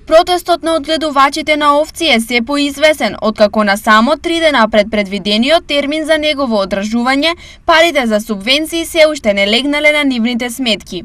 Протестот на одгледувачите на овци е се поизвесен, откако на само 3 дена пред предвидениот термин за негово одржување, парите за субвенции се уште не легнале на нивните сметки.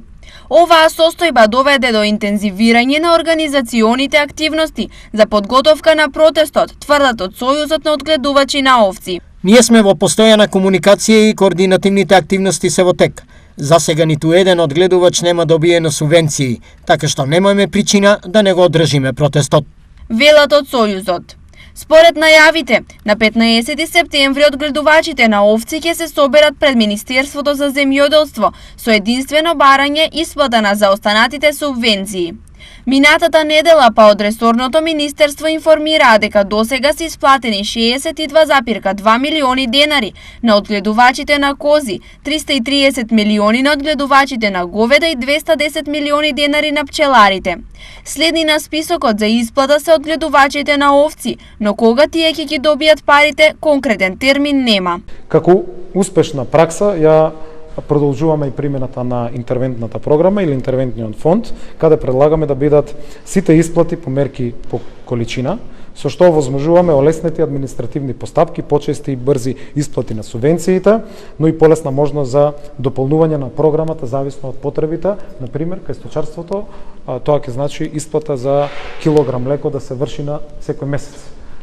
Оваа состојба доведе до интензивирање на организационите активности за подготовка на протестот, тврдат од Сојузот на одгледувачи на овци. Ние сме во постојана комуникација и координативните активности се во тек. За сега ниту еден одгледувач нема добиено субвенции, така што немаме причина да не го одржиме протестот. Велат од Сојузот. Според најавите, на 15 септември одгледувачите на овци ќе се соберат пред Министерството за земјоделство со единствено барање исплата на заостанатите субвенции. Минатата недела па од ресорното министерство информираа дека досега се исплатени 62,2 милиони денари на одгледувачите на кози, 330 милиони на одгледувачите на говеда и 210 милиони денари на пчеларите. Следни на списокот за исплата се одгледувачите на овци, но кога тие ќе ги добијат парите, конкретен термин нема. Како успешна пракса ја продолжуваме и примената на интервентната програма или интервентниот фонд, каде предлагаме да бидат сите исплати по мерки по количина, со што овозможуваме олеснети административни постапки, почести и брзи исплати на субвенциите, но и полесна можност за дополнување на програмата зависно од потребите. Например, кај сточарството, тоа ќе значи исплата за килограм млеко да се врши на секој месец.